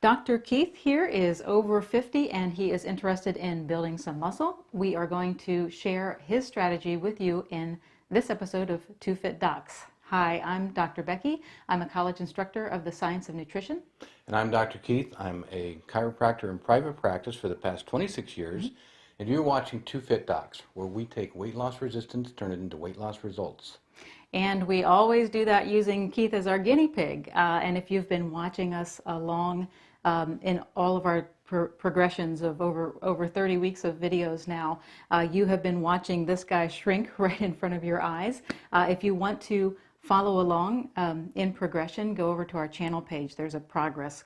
Dr. Keith here is over 50 and he is interested in building some muscle. We are going to share his strategy with you in this episode of Two Fit Docs. Hi, I'm Dr. Becky. I'm a college instructor of the science of nutrition. And I'm Dr. Keith. I'm a chiropractor in private practice for the past 26 years. And you're watching Two Fit Docs, where we take weight loss resistance, turn it into weight loss results. And we always do that using Keith as our guinea pig. And if you've been watching us along in all of our progressions of over 30 weeks of videos now, you have been watching this guy shrink right in front of your eyes. If you want to follow along in progression, go over to our channel page. There's a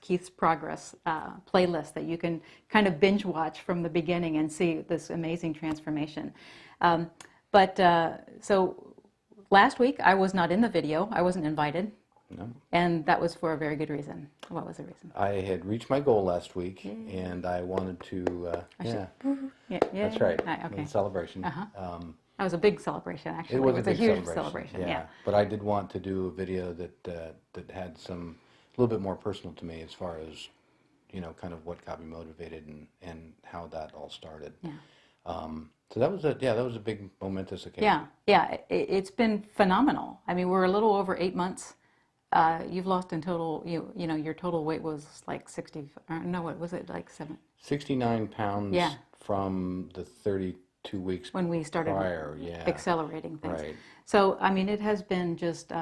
Keith's Progress playlist that you can kind of binge watch from the beginning and see this amazing transformation. So last week I was not in the video. I wasn't invited. No. And that was for a very good reason. What was the reason? I had reached my goal last week, and I wanted to, yeah, that's right, okay. Celebration. That was a big celebration, actually. It was a huge big celebration. Yeah. But I did want to do a video that had a little bit more personal to me as far as, kind of what got me motivated and how that all started. Yeah. So that was a big momentous occasion. Yeah. It's been phenomenal. I mean, we're a little over 8 months. You've lost in total, your total weight was like 60, no, what was it, like 69 pounds from the 32 weeks when we started prior, accelerating things. Right. So, I mean, it has been just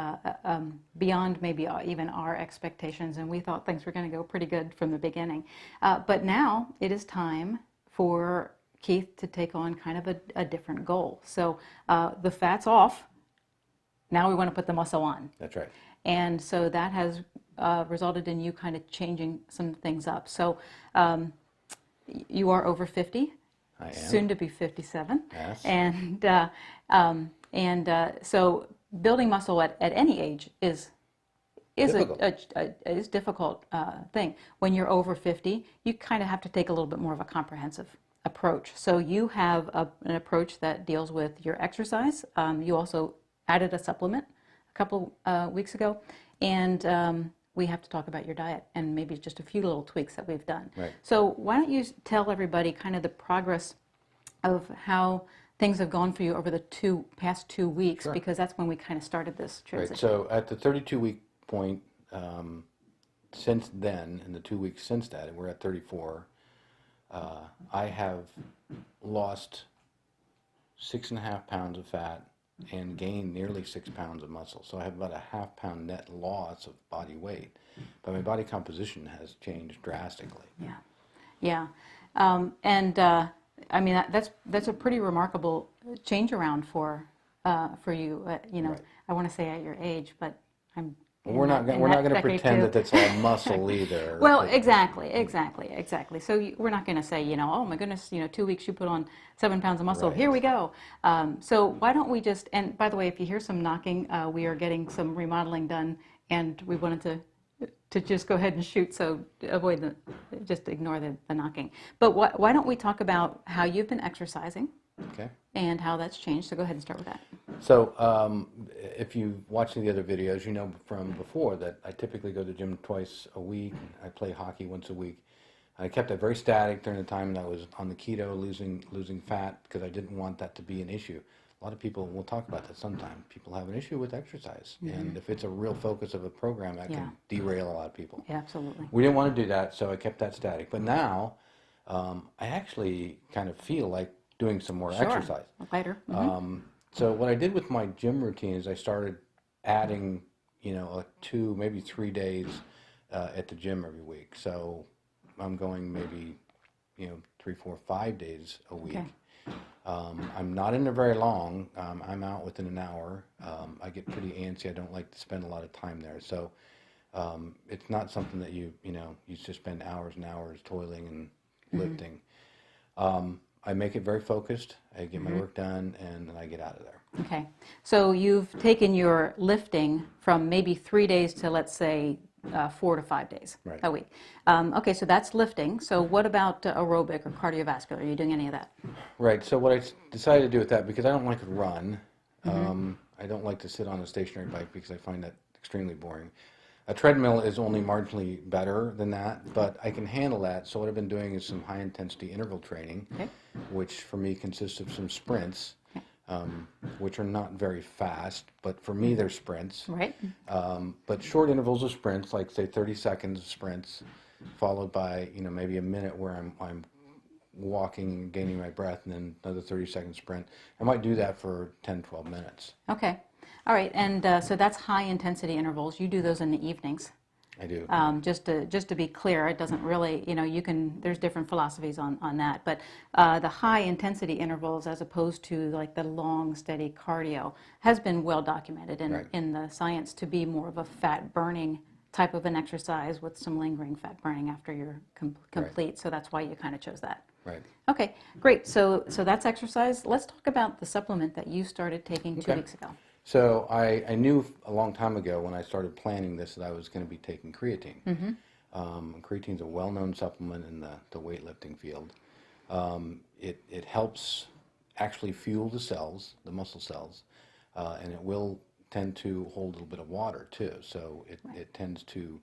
beyond maybe even our expectations, and we thought things were going to go pretty good from the beginning. But now it is time for Keith to take on kind of a different goal. So the fat's off. Now we want to put the muscle on. That's right. And so that has resulted in you kind of changing some things up. So you are over 50. I am. Soon to be 57. Yes. And so building muscle at any age is difficult. a difficult thing. When you're over 50, you kind of have to take a little bit more of a comprehensive approach. So you have an approach that deals with your exercise. You also added a supplement a couple weeks ago, and we have to talk about your diet and maybe just a few little tweaks that we've done. Right. So why don't you tell everybody kind of the progress of how things have gone for you over the past 2 weeks, Sure. Because that's when we kind of started this transition. Right. So at the 32-week point, since then, in the 2 weeks since that, and we're at 34, I have lost 6.5 pounds of fat and gained nearly 6 pounds of muscle. So I have about a half-pound net loss of body weight, but my body composition has changed drastically. Yeah. I mean that's a pretty remarkable change around for you. Right. I want to say at your age, but I'm. We're not going to pretend that that's all muscle either. Well, exactly. So we're not going to say, oh my goodness, 2 weeks you put on 7 pounds of muscle. Right. Here we go. So why don't we just? And by the way, if you hear some knocking, we are getting some remodeling done, and we wanted to just go ahead and shoot, so just ignore the knocking. But why don't we talk about how you've been exercising? Okay. And how that's changed. So go ahead and start with that. So if you watch the other videos, you know from before that I typically go to the gym twice a week. I play hockey once a week. I kept that very static during the time that I was on the keto, losing fat, because I didn't want that to be an issue. A lot of people, we'll talk about that sometime, people have an issue with exercise. And if it's a real focus of a program, that can derail a lot of people. Yeah, absolutely. We didn't want to do that, so I kept that static. But now I actually kind of feel like doing some more exercise. Later. So what I did with my gym routine is I started adding, like 2, maybe 3 days at the gym every week. So I'm going maybe, 3, 4, 5 days a week. Okay. I'm not in there very long. I'm out within an hour. I get pretty antsy. I don't like to spend a lot of time there. So it's not something that you just spend hours and hours toiling and lifting. I make it very focused. I get my work done, and then I get out of there. Okay. So you've taken your lifting from maybe 3 days to, let's say, 4 to 5 days a week. Okay, so that's lifting. So what about aerobic or cardiovascular? Are you doing any of that? Right. So what I decided to do with that, because I don't like to run, I don't like to sit on a stationary bike because I find that extremely boring. A treadmill is only marginally better than that, but I can handle that. So what I've been doing is some high intensity interval training, Okay. which for me consists of some sprints, which are not very fast, but for me they're sprints. Right. But short intervals of sprints, like say 30 seconds of sprints, followed by maybe a minute where I'm walking, gaining my breath, and then another 30-second sprint. I might do that for 10, 12 minutes. Okay. All right. And so that's high intensity intervals. You do those in the evenings. I do. Just to be clear, it doesn't really, there's different philosophies on that, but the high intensity intervals as opposed to like the long, steady cardio has been well documented in the science to be more of a fat burning type of an exercise with some lingering fat burning after you're complete. Right. So that's why you kind of chose that. Right. Okay, great. So that's exercise. Let's talk about the supplement that you started taking 2 weeks ago. So I knew a long time ago when I started planning this that I was going to be taking creatine. Creatine is a well-known supplement in the weightlifting field. It helps actually fuel the cells, the muscle cells, and it will tend to hold a little bit of water too. So it tends to,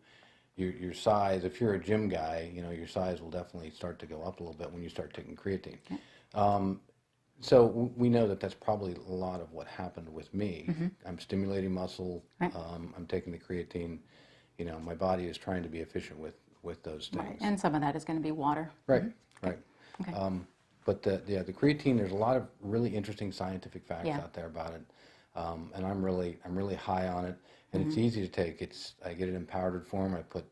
your size, if you're a gym guy, your size will definitely start to go up a little bit when you start taking creatine. Okay. So we know that that's probably a lot of what happened with me. I'm stimulating muscle. Right. I'm taking the creatine. My body is trying to be efficient with those things. Right. And some of that is going to be water. Right. Right. Okay. But the creatine, there's a lot of really interesting scientific facts out there about it, and I'm really high on it. And it's easy to take. I get it in powdered form. I put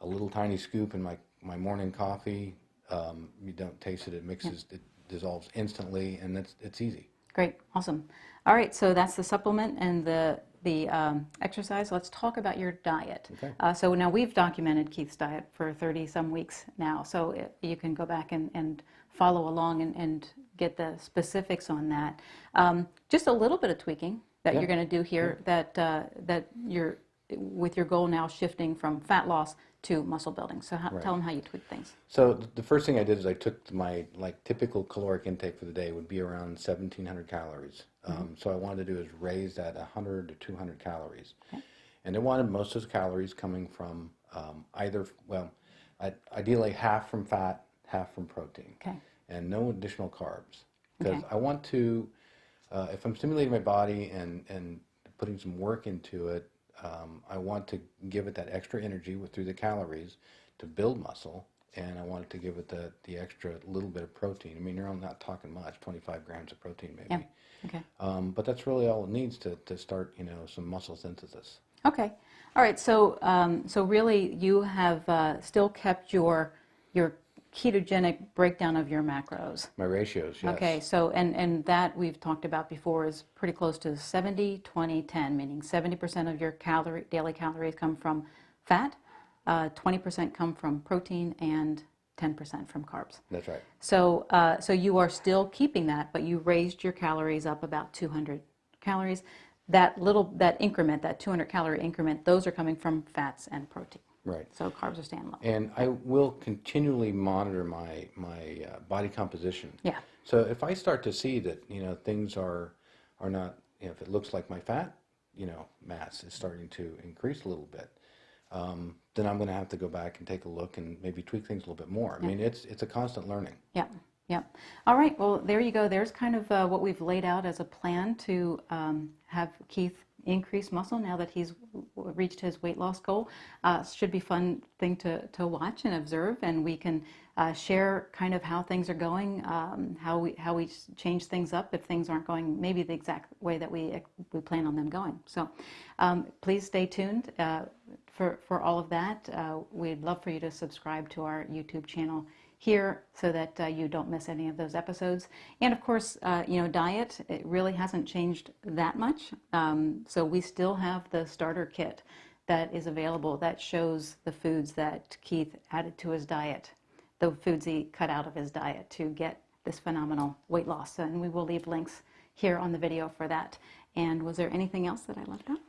a little tiny scoop in my morning coffee. You don't taste it. It mixes. It dissolves instantly, and it's easy. Great, awesome. All right, so that's the supplement and the exercise. Let's talk about your diet. Okay. So now we've documented Keith's diet for 30-some weeks now, so you can go back and follow along and get the specifics on that. Just a little bit of tweaking that you're going to do here that you're with your goal now shifting from fat loss to muscle building. So tell them how you tweak things. So the first thing I did is I took my typical caloric intake for the day would be around 1,700 calories. So I wanted to do is raise that 100 to 200 calories. Okay. And I wanted most of those calories coming from ideally half from fat, half from protein. Okay. And no additional carbs. Because I want to, if I'm stimulating my body and putting some work into it, I want to give it that extra energy through the calories to build muscle, and I want to give it the extra little bit of protein. I mean, you're not talking much, 25 grams of protein maybe. Yeah. Okay. But that's really all it needs to start, some muscle synthesis. Okay. All right. So so really, you have still kept your ketogenic breakdown of your macros. My ratios, yes. Okay, so and that we've talked about before is pretty close to 70, 20, 10, meaning 70% of your daily calories come from fat, 20% come from protein, and 10% from carbs. That's right. So so you are still keeping that, but you raised your calories up about 200 calories. That increment, that 200 calorie increment, those are coming from fats and protein. Right. So carbs are staying low. And I will continually monitor my body composition. Yeah. So if I start to see that things are not, if it looks like my fat mass is starting to increase a little bit, then I'm going to have to go back and take a look and maybe tweak things a little bit more. I mean, it's a constant learning. Yeah. Yeah. All right. Well, there you go. There's kind of what we've laid out as a plan to have Keith increase muscle now that he's reached his weight loss goal. Should be fun thing to watch and observe, and we can share kind of how things are going, how we change things up if things aren't going maybe the exact way that we plan on them going. So please stay tuned for all of that. We'd love for you to subscribe to our YouTube channel here so that you don't miss any of those episodes. And of course, diet, it really hasn't changed that much. So we still have the starter kit that is available that shows the foods that Keith added to his diet, the foods he cut out of his diet to get this phenomenal weight loss. And we will leave links here on the video for that. And was there anything else that I left out?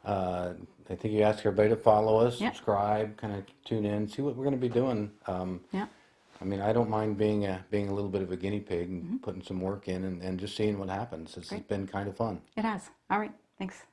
I think you asked everybody to follow us, subscribe, kind of tune in, see what we're going to be doing. I mean, I don't mind being a little bit of a guinea pig and putting some work in and just seeing what happens. It's been kind of fun. It has. All right. Thanks.